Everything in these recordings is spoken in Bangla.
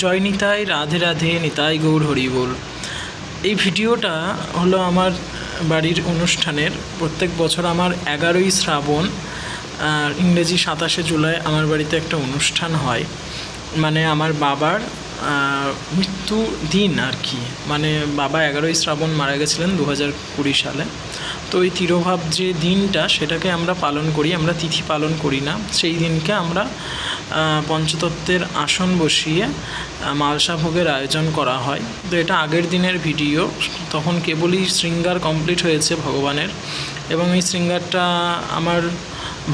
জয় নিতাই, রাধে রাধে, নিতাই গৌর হরি বল। এই ভিডিওটা হলো আমার বাড়ির অনুষ্ঠানের। প্রত্যেক বছর আমার 11ই শ্রাবণ ইংরেজি 27শে জুলাই আমার বাড়িতে একটা অনুষ্ঠান হয়। মানে আমার বাবার মৃত্যু দিন আর কি। মানে বাবা 11ই শ্রাবণ মারা গেছিলেন 2020 সালে। তো ওই তিরোভাব যে দিনটা সেটাকে আমরা পালন করি, আমরা তিথি পালন করি না। সেই দিনকে আমরা পঞ্চতত্ত্বের আসন বসিয়ে মালসা ভোগের আয়োজন করা হয়। তো এটা আগের দিনের ভিডিও, তখন কেবলই শৃঙ্গার কমপ্লিট হয়েছে ভগবানের। এবং এই শৃঙ্গারটা আমার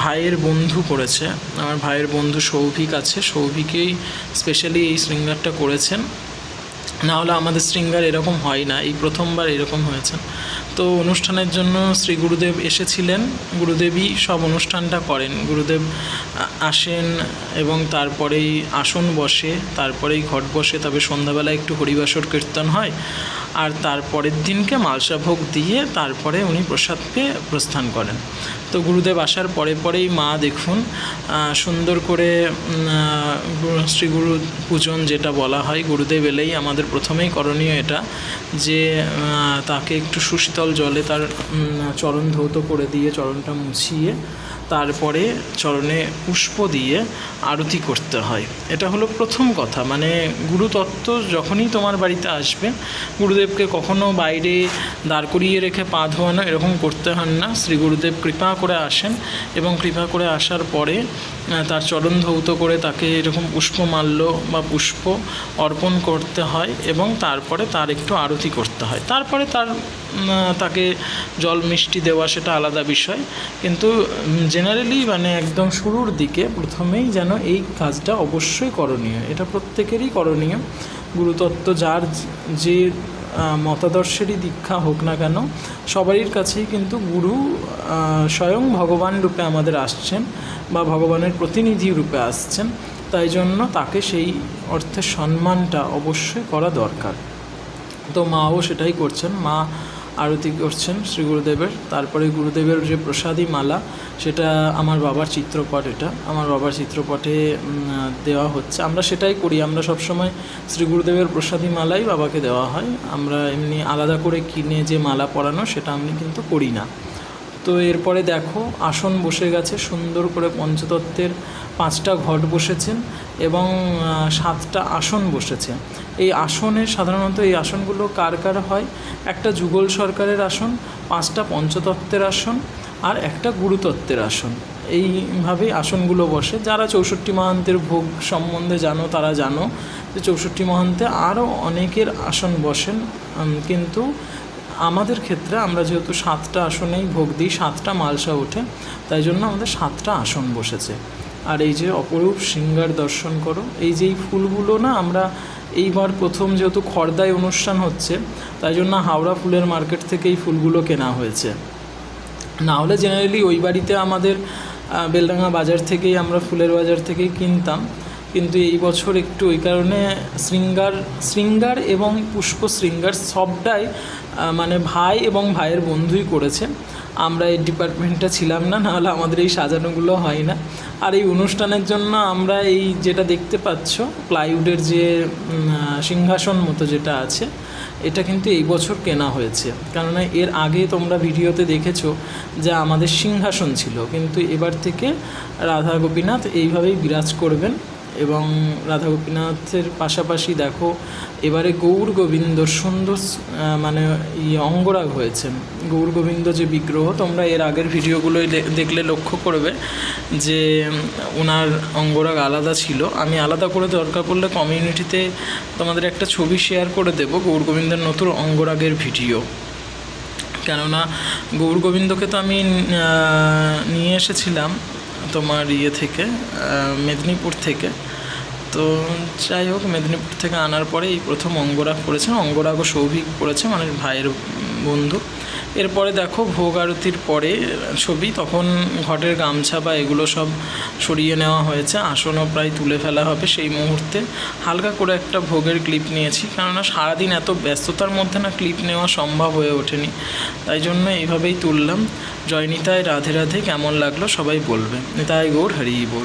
ভাইয়ের বন্ধু করেছে। আমার ভাইয়ের বন্ধু সৌভিক আছে, সৌভিকেই স্পেশালি এই শৃঙ্গারটা করেছেন। না হলে আমাদের শৃঙ্গার এরকম হয় না, এই প্রথমবার এরকম হয়েছে। তো অনুষ্ঠানের জন্য শ্রী গুরুদেব এসেছিলেন। গুরুদেবই সব অনুষ্ঠানটা করেন। গুরুদেব আসেন এবং তারপরেই আসন বসে, তারপরেই ঘট বসে, তবে সন্ধ্যাবেলা একটু হরিবাসর কীর্তন হয়। আর তারপরের দিনকে মালসা ভোগ দিয়ে তারপরে উনি প্রসাদ পেয়ে প্রস্থান করেন। তো গুরুদেব আসার পরেই মা দেখুন সুন্দর করে শ্রী গুরু পূজন যেটা বলা হয়, গুরুদেব এলেই আমাদের প্রথমেই করণীয় এটা যে তাকে একটু সুশীতল জলে তার চরণ ধৌত করে দিয়ে চরণটা মুছিয়ে তারপরে চরণে পুষ্প দিয়ে আরতি করতে হয়। এটা হলো প্রথম কথা। মানে গুরুতত্ত্ব যখনই তোমার বাড়িতে আসবে, গুরুদেবকে কখনো বাইরে দাঁড় করিয়ে রেখে পা ধোয়ানো এরকম করতে হয় না। শ্রী গুরুদেব কৃপা করে আসেন এবং কৃপা করে আসার পরে তার চরণ ধৌত করে তাকে এরকম পুষ্পমাল্য বা পুষ্প অর্পণ করতে হয় এবং তারপরে তার একটু আরতি করতে হয়। তারপরে তাকে জল মিষ্টি দেওয়া সেটা আলাদা বিষয়, কিন্তু জেনারেলি মানে একদম শুরুর দিকে প্রথমেই যেন এই কাজটা অবশ্যই করণীয়। এটা প্রত্যেকেরই করণীয়। গুরুতত্ত্ব যার যে মতাদর্শেরই দীক্ষা হোক না কেন, সবারই কাছেই কিন্তু গুরু স্বয়ং ভগবান রূপে আমাদের আসছেন বা ভগবানের প্রতিনিধি রূপে আসছেন। তাই জন্য তাকে সেই অর্থে সম্মানটা অবশ্যই করা দরকার। তো মাও সেটাই করছেন, মা আরতি করছেন শ্রী গুরুদেবের। তারপরে গুরুদেবের যে প্রসাদী মালা, সেটা আমার বাবার চিত্রপট, এটা আমার বাবার চিত্রপটে দেওয়া হচ্ছে। আমরা সেটাই করি, আমরা সবসময় শ্রী গুরুদেবের প্রসাদী মালাই বাবাকে দেওয়া হয়। আমরা এমনি আলাদা করে কিনে যে মালা পরানো সেটা আমি কিন্তু করি না। তো এরপরে দেখো আসন বসে গেছে, সুন্দর করে পঞ্চতত্ত্বের 5টা ঘট বসেছেন এবং 7টা আসন বসেছে। এই আসনে সাধারণত এই আসনগুলো কার কার হয়? একটা যুগল সরকারের আসন, 5টা পঞ্চতত্ত্বের আসন আর একটা গুরুতত্ত্বের আসন। এইভাবেই আসনগুলো বসে। যারা 64 মহান্তের ভোগ সম্বন্ধে জানো তারা জানো যে 64 মহান্তে আরও অনেকের আসন বসেন, কিন্তু আমাদের ক্ষেত্রে আমরা যেহেতু 7টা আসনেই ভোগ দিই, 7টা মালসা ওঠে, তাই জন্য আমাদের 7টা আসন বসেছে। আর এই যে অপরূপ শৃঙ্গার দর্শন করো, এই যে এই ফুলগুলো না, আমরা এইবার প্রথম যেহেতু খড়দায় অনুষ্ঠান হচ্ছে, তাই জন্য হাওড়া ফুলের মার্কেট থেকে এই ফুলগুলো কেনা হয়েছে। না হলে জেনারেলি ওই বাড়িতে আমাদের বেলডাঙ্গা বাজার থেকেই, আমরা ফুলের বাজার থেকেই কিনতাম। কিন্তু এই বছর একটু ওই কারণে শৃঙ্গার এবং পুষ্প শৃঙ্গার সবটাই মানে ভাই এবং ভাইয়ের বন্ধুই করেছে। আমরা এই ডিপার্টমেন্টটা ছিলাম না, নাহলে আমাদের এই সাজানোগুলো হয় না। আর এই অনুষ্ঠানের জন্য আমরা এই যেটা দেখতে পাচ্ছ প্লাইউডের যে সিংহাসন মতো যেটা আছে, এটা কিন্তু এই বছর কেনা হয়েছে। কেননা এর আগে তোমরা ভিডিওতে দেখেছো যে আমাদের সিংহাসন ছিল, কিন্তু এবার থেকে রাধা গোপীনাথ এইভাবেই বিরাজ করবেন। এবং রাধা গোপীনাথের পাশাপাশি দেখো এবারে গৌর গোবিন্দ সুন্দর মানে অঙ্গরাগ হয়েছেন। গৌর গোবিন্দ যে বিগ্রহ, তোমরা এর আগের ভিডিওগুলোই দেখলে লক্ষ্য করবে যে ওনার অঙ্গরাগ আলাদা ছিল। আমি আলাদা করে দরকার পড়লে কমিউনিটিতে তোমাদের একটা ছবি শেয়ার করে দেবো গৌর গোবিন্দের নতুন অঙ্গরাগের ভিডিও। কেননা গৌর গোবিন্দকে তো আমি নিয়ে এসেছিলাম তোমার থেকে মেদিনীপুর থেকে। তো যাই হোক, মেদিনীপুর থেকে আনার পরে এই প্রথম অঙ্গরাগ করেছেন। অঙ্গরাগও সৌভিক করেছে, মানে ভাইয়ের বন্ধু। এরপরে দেখো ভোগ আরতির পরে ছবি, তখন ঘটের গামছা বা এগুলো সব সরিয়ে নেওয়া হয়েছে, আসনও প্রায় তুলে ফেলা হবে। সেই মুহূর্তে হালকা করে একটা ভোগের ক্লিপ নিয়েছি, কেননা সারাদিন এত ব্যস্ততার মধ্যে না ক্লিপ নেওয়া সম্ভব হয়ে ওঠেনি, তাই জন্য এইভাবেই তুললাম। জয় নিতাই, রাধে রাধে। কেমন লাগলো সবাই বলবে। নিতাই গৌর হরি বল।